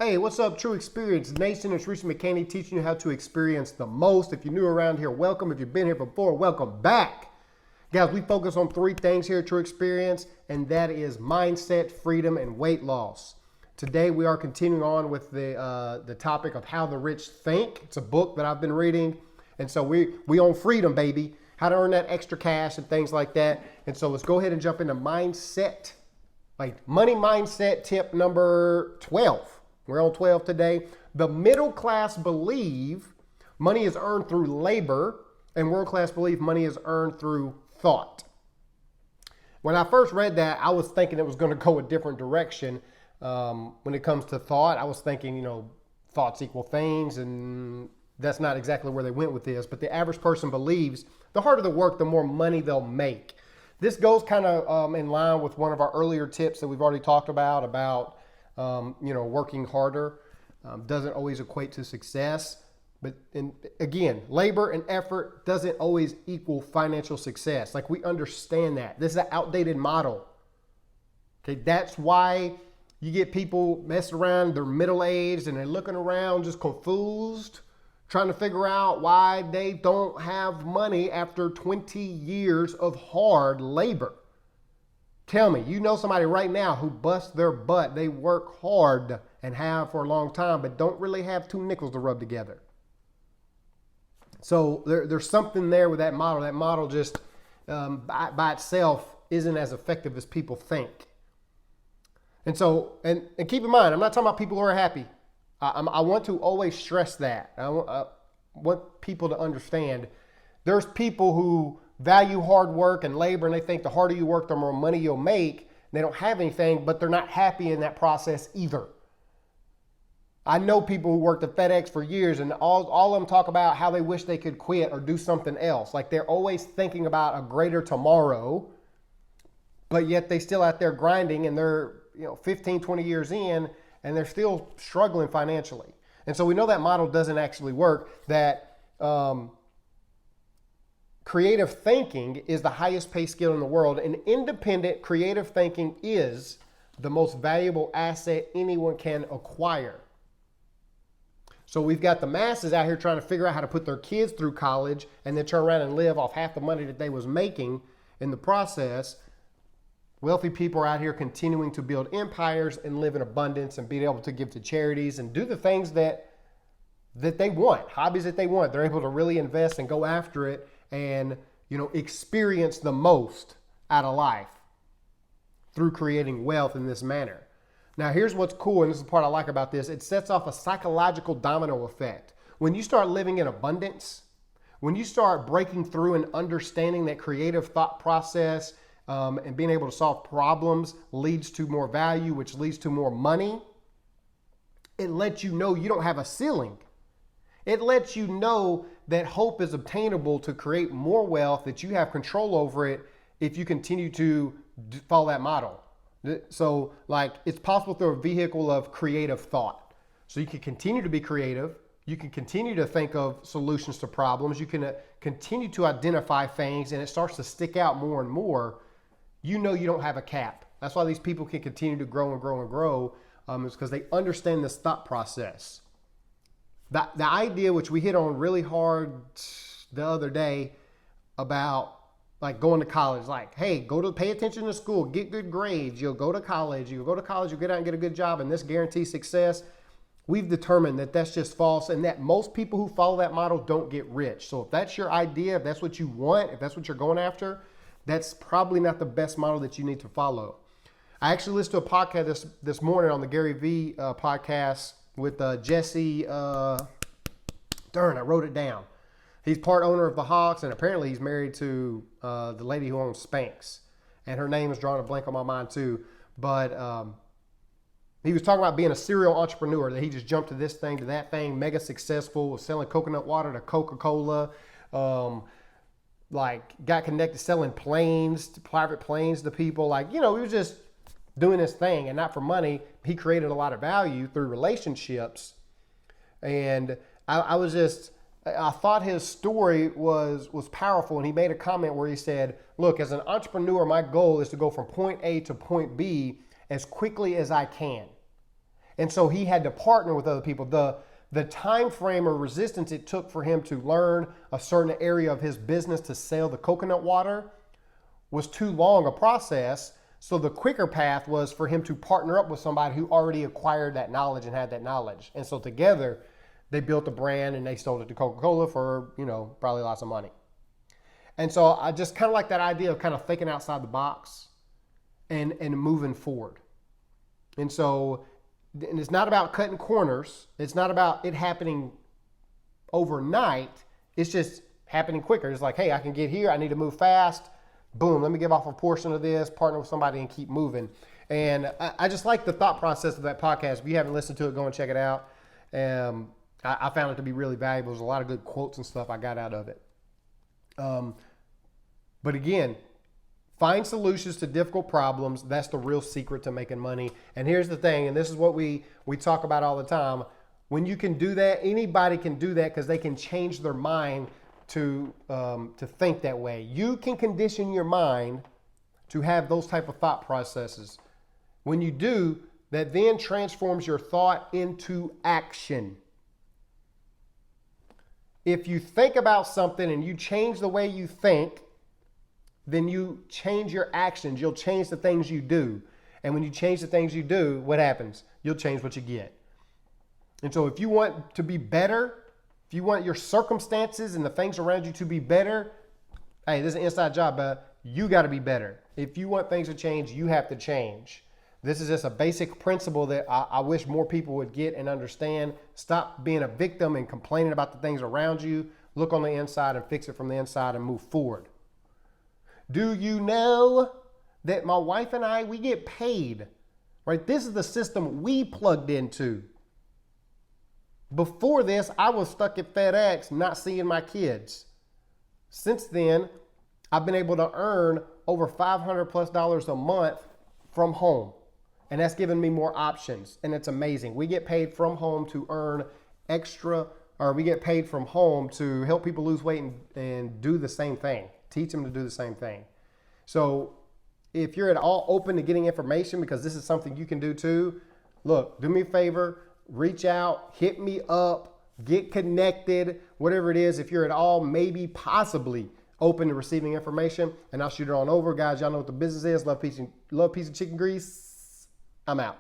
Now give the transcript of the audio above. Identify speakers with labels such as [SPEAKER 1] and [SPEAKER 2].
[SPEAKER 1] Hey, what's up, TruExperience Nation? It's Reese McCaney teaching you how to experience the most. If you're new around here, welcome. If you've been here before, welcome back. Guys, we focus on three things here at TruExperience, and that is mindset, freedom, and weight loss. Today, we are continuing on with the topic of how the rich think. It's a book that I've been reading, and so we on freedom, baby. How to earn that extra cash and things like that. And so let's go ahead and jump into mindset, like money mindset tip number 12. We're on 12 today. The middle class believe money is earned through labor, and world class believe money is earned through thought. When I first read that, I was thinking it was going to go a different direction. When it comes to thought, I was thinking, thoughts equal things, and that's not exactly where they went with this. But the average person believes the harder the work, the more money they'll make. This goes kind of in line with one of our earlier tips that we've already talked about working harder doesn't always equate to success. But again, labor and effort doesn't always equal financial success. Like, we understand that. This is an outdated model. Okay, that's why you get people messing around, they're middle-aged and they're looking around just confused, trying to figure out why they don't have money after 20 years of hard labor. Tell me, you know somebody right now who busts their butt. They work hard and have for a long time, but don't really have two nickels to rub together. So there's something there with that model. That model just by itself isn't as effective as people think. And so, and keep in mind, I'm not talking about people who are happy. I want to always stress that. I want people to understand there's people who value hard work and labor, and they think the harder you work, the more money you'll make. They don't have anything, but they're not happy in that process either. I know people who worked at FedEx for years, and all of them talk about how they wish they could quit or do something else. Like, they're always thinking about a greater tomorrow, but yet they still out there grinding, and they're 15, 20 years in, and they're still struggling financially. And so we know that model doesn't actually work, that creative thinking is the highest paid skill in the world, and independent creative thinking is the most valuable asset anyone can acquire. So we've got the masses out here trying to figure out how to put their kids through college and then turn around and live off half the money that they was making in the process. Wealthy people are out here continuing to build empires and live in abundance and be able to give to charities and do the things that they want, hobbies that they want. They're able to really invest and go after it and, experience the most out of life through creating wealth in this manner. Now, here's what's cool, and this is the part I like about this. It sets off a psychological domino effect. When you start living in abundance, when you start breaking through and understanding that creative thought process and being able to solve problems leads to more value, which leads to more money, it lets you know you don't have a ceiling. It lets you know that hope is obtainable to create more wealth, that you have control over it if you continue to follow that model. So, it's possible through a vehicle of creative thought. So you can continue to be creative. You can continue to think of solutions to problems. You can continue to identify things, and it starts to stick out more and more. You don't have a cap. That's why these people can continue to grow and grow and grow. Is because they understand this thought process. The idea, which we hit on really hard the other day, about going to college, hey, pay attention to school, get good grades, you'll go to college, you'll get out and get a good job, and this guarantees success. We've determined that that's just false, and that most people who follow that model don't get rich. So if that's your idea, if that's what you want, if that's what you're going after, that's probably not the best model that you need to follow. I actually listened to a podcast this morning on the Gary Vee podcast with Jesse, I wrote it down. He's part owner of the Hawks, and apparently he's married to the lady who owns Spanx. And her name is drawing a blank on my mind too. But he was talking about being a serial entrepreneur, that he just jumped to this thing, to that thing, mega successful, was selling coconut water to Coca-Cola, got connected selling private planes to people. He was just doing this thing, and not for money. He created a lot of value through relationships. And I thought his story was powerful, and he made a comment where he said, look, as an entrepreneur, my goal is to go from point A to point B as quickly as I can. And so he had to partner with other people. The time frame or resistance it took for him to learn a certain area of his business to sell the coconut water was too long a process. So the quicker path was for him to partner up with somebody who already acquired that knowledge and had that knowledge. And so together they built a brand and they sold it to Coca-Cola for, probably lots of money. And so I just kind of like that idea of kind of thinking outside the box and moving forward. And so, and it's not about cutting corners. It's not about it happening overnight. It's just happening quicker. It's like, hey, I can get here. I need to move fast. Boom, let me give off a portion of this, partner with somebody and keep moving. And I just like the thought process of that podcast. If you haven't listened to it, go and check it out. I found it to be really valuable. There's a lot of good quotes and stuff I got out of it. But again, find solutions to difficult problems. That's the real secret to making money. And here's the thing, and this is what we talk about all the time. When you can do that, anybody can do that because they can change their mind to think that way. You can condition your mind to have those type of thought processes. When you do, that then transforms your thought into action. If you think about something and you change the way you think, then you change your actions. You'll change the things you do. And when you change the things you do, what happens? You'll change what you get. And so if you want to be better, if you want your circumstances and the things around you to be better, hey, this is an inside job, but you got to be better. If you want things to change, you have to change. This is just a basic principle that I wish more people would get and understand. Stop being a victim and complaining about the things around you. Look on the inside and fix it from the inside and move forward. Do you know that my wife and I, we get paid, right? This is the system we plugged into. Before this, I was stuck at FedEx, not seeing my kids. Since then, I've been able to earn over $500+ a month from home. And that's given me more options. And it's amazing. We get paid from home to earn extra, or we get paid from home to help people lose weight and do the same thing. Teach them to do the same thing. So if you're at all open to getting information, because this is something you can do too, look, do me a favor, reach out, hit me up, get connected, whatever it is. If you're at all maybe possibly open to receiving information, and I'll shoot it on over. Guys, y'all know what the business is. Love, peace, and chicken grease. I'm out.